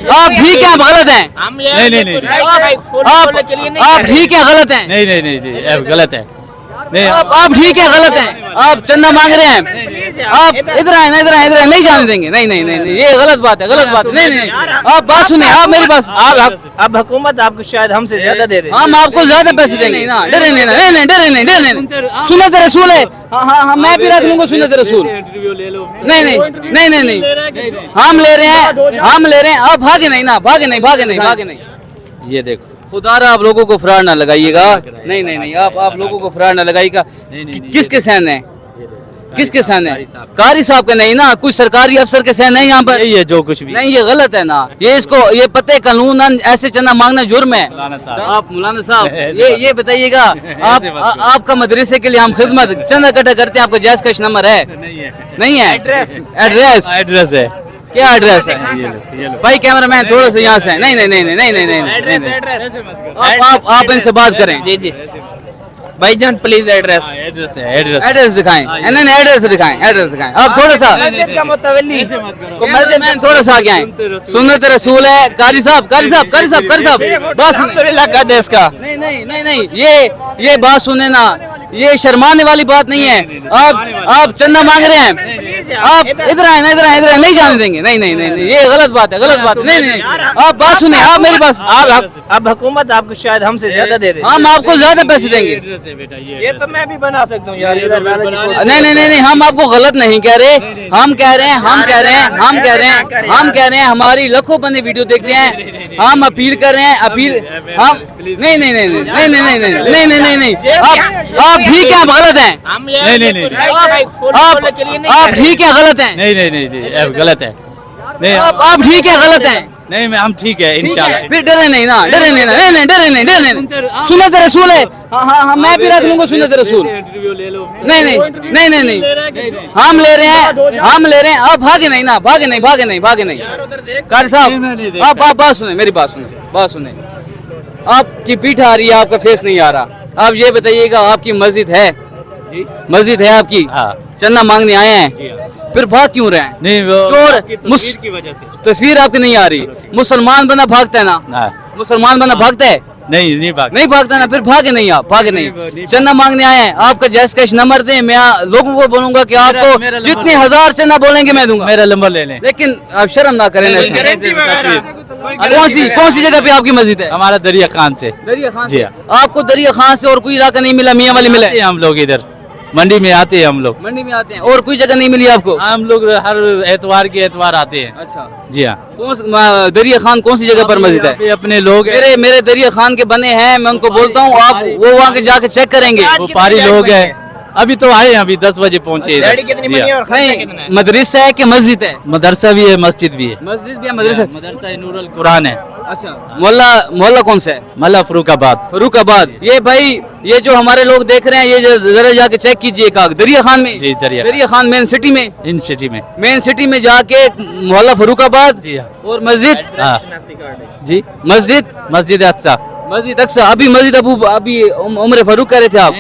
آپ ٹھیک ہیں غلط ہیں نہیں آپ ٹھیک ہیں غلط ہیں نہیں غلط ہے نہیں آپ ٹھیک ہیں غلط ہیں آپ چندہ مانگ رہے ہیں آپ ادھر آئیں نہیں جانے دیں گے نہیں یہ غلط بات ہے نہیں آپ بات سنیں آپ میری بات اب حکومت آپ کو شاید ہم سے زیادہ دے دے ہم آپ کو زیادہ پیسے دیں گے ڈرے نہیں سنت رسول ہے ہاں میں بھی رکھ لوں گا سنت رسول نہیں ہم لے رہے ہیں آپ بھاگے نہیں یہ دیکھو خدا را آپ لوگوں کو فراڈ نہ لگائیے گا نہیں آپ لوگوں کو فراڈ نہ لگائیے گا کس کے سین ہے قاری صاحب کا نہیں نا کچھ سرکاری افسر کے سین نہیں یہاں پر یہی ہے جو کچھ بھی نہیں یہ غلط ہے نا یہ پتے قانون ایسے چندہ مانگنا جرم ہے آپ مولانا صاحب یہ بتائیے گا آپ کا مدرسے کے لیے ہم خدمت چندہ اکٹھا کرتے ہیں آپ کا جائز کش نمبر ہے نہیں ہے ایڈریس ہے کیا ایڈریس ہے بھائی کیمرہ مین تھوڑا سا یہاں سے نہیں آپ ان سے بات کریں جی بھائی جان پلیز ایڈریس ایڈریس دکھائیں ایڈریس دکھائیں آپ تھوڑا سا مسجد کا متولی تھوڑا سا آگے آئیں سنت رسول ہے قاری صاحب بات الحمدللہ کا دیس کا نہیں یہ بات سنیں نا یہ شرمانے والی بات نہیں ہے آپ چندہ مانگ رہے ہیں آپ ادھر آئیں نہیں جانے دیں گے نہیں یہ غلط بات ہے نہیں آپ بات سنیں آپ میری بات اب حکومت آپ کو شاید ہم سے زیادہ دے دے ہم آپ کو زیادہ پیسے دیں گے یہ تو میں بھی بنا سکتا ہوں یار نہیں ہم آپ کو غلط نہیں کہہ رہے ہم کہہ رہے ہیں ہماری لاکھوں بندے ویڈیو دیکھتے ہیں ہم اپیل کر رہے ہیں ہم نہیں آپ ٹھیک ہیں غلط ہیں آپ ٹھیک ہیں غلط ہیں نہیں غلط ہے نہیں آپ ٹھیک ہیں غلط ہیں نہیں میں ہم ٹھیک ہے انشاءاللہ پھر ڈرے نہیں سنت رسول ہے ہاں میں بھی رکھ لوں گا سنت رسول نہیں ہم لے رہے ہیں آپ بھاگے نہیں قاری صاحب آپ بات سنیں میری بات سنیں آپ کی پیٹھ آ رہی ہے آپ کا فیس نہیں آ رہا آپ یہ بتائیے گا آپ کی مسجد ہے آپ کی چندہ مانگنے آئے ہیں پھر بھاگ کیوں رہے ہیں نہیں چور کی وجہ سے تصویر آپ کی نہیں آ رہی مسلمان بندہ بھاگتا ہے نا مسلمان بندہ بھاگتا ہے نہیں بھاگتا نا پھر بھاگے نہیں چندہ مانگنے آئے ہیں آپ کا جیس کیش نمبر دیں میں لوگوں کو بولوں گا کہ آپ کو جتنے 1000 چندہ بولیں گے میں دوں گا میرا نمبر لے لیں لیکن آپ شرم نہ کریں کون سی جگہ پہ آپ کی مسجد ہے ہمارا دریا خان سے جی آپ کو دریا خان سے اور کوئی علاقہ نہیں ملا میاں والی ملا ہم لوگ ادھر منڈی میں آتے ہیں ہم لوگ منڈی میں آتے ہیں اور کوئی جگہ نہیں ملی آپ کو ہم لوگ ہر اتوار آتے ہیں اچھا جی ہاں دریا خان کون سی جگہ پر مسجد ہے اپنے لوگ میرے دریا خان کے بنے ہیں میں ان کو بولتا ہوں آپ وہ وہاں کے جا کے چیک کریں گے وہ پاری لوگ ہیں ابھی تو آئے ہیں ابھی 10 بجے پہنچے مدرسہ ہے کہ مسجد ہے مدرسہ بھی ہے مسجد بھی ہے مدرسہ نور القرآن ہے اچھا محلہ کون سا ہے محلہ فاروق آباد یہ بھائی یہ جو ہمارے لوگ دیکھ رہے ہیں یہ ذرا جا کے چیک کیجئے دریا خان میں دریا خان مین سٹی میں جا کے محلہ فاروق آباد اور مسجد مسجد اقصیٰ ابھی ابھی عمر فاروق کہہ رہے تھے آپ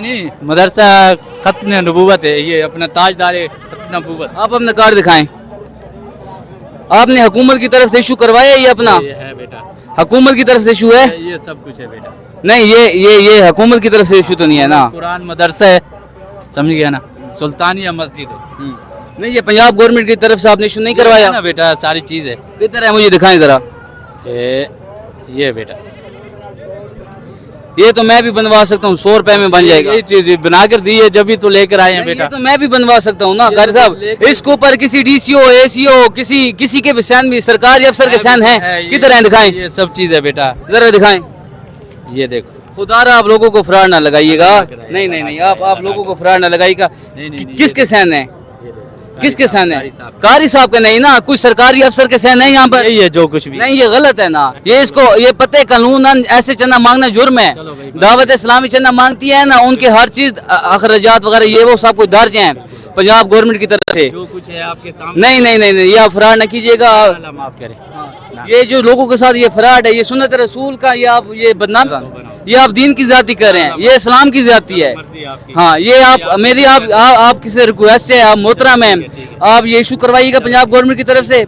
مدرسہ ختم نبوت ہے یہ اپنا تاجدار ختم نبوت آپ اپنا کارڈ دکھائیں آپ نے حکومت کی طرف سے ایشو کروایا یہ اپنا حکومت کی طرف سے ایشو ہے یہ سب کچھ ہے بیٹا نہیں یہ حکومت کی طرف سے ایشو تو نہیں ہے نا قرآن مدرسہ ہے سمجھ گیا نا سلطانیہ مسجد ہے نہیں یہ پنجاب گورنمنٹ کی طرف سے آپ نے ایشو نہیں کروایا نا بیٹا ساری چیز ہے کدھر ہے مجھے دکھائیں ذرا یہ بیٹا یہ تو میں بھی بنوا سکتا ہوں 100 روپے میں بن جائے گا یہ چیز بنا کر دی ہے جبھی تو لے کر آئے ہیں بیٹا تو میں بھی بنوا سکتا ہوں نا قاری صاحب اس کے اوپر کسی ڈی سی او اے سی او کسی کے بھی سین بھی سرکاری افسر کے سین ہیں کدھر ہیں دکھائیں یہ سب چیز ہے بیٹا ذرا دکھائیں یہ دیکھو خدا را آپ لوگوں کو فراڈ نہ لگائیے گا نہیں آپ لوگوں کو فراڈ نہ لگائیے گا کس کے سین ہے قاری صاحب کا نہیں نا کچھ سرکاری افسر کے سین ہیں یہاں پر یہی ہے جو کچھ بھی نہیں یہ غلط ہے نا یہ پتے قانون ایسے چندہ مانگنا جرم ہے دعوت اسلامی چندہ مانگتی ہے نا ان کے ہر چیز اخراجات وغیرہ یہ وہ سب کچھ درج ہیں پنجاب گورنمنٹ کی طرف سے جو کچھ ہے آپ کے سامنے نہیں یہ آپ فراڈ نہ کیجیے گا معاف کریں یہ جو لوگوں کے ساتھ یہ فراڈ ہے یہ سنت رسول کا یہ بدنام یہ آپ دین کی زیادتی کر رہے ہیں یہ اسلام کی زیادتی ہے ہاں یہ آپ کسی ریکویسٹ ہے آپ محترم ہیں آپ یہ ایشو کروائیے گا پنجاب گورنمنٹ کی طرف سے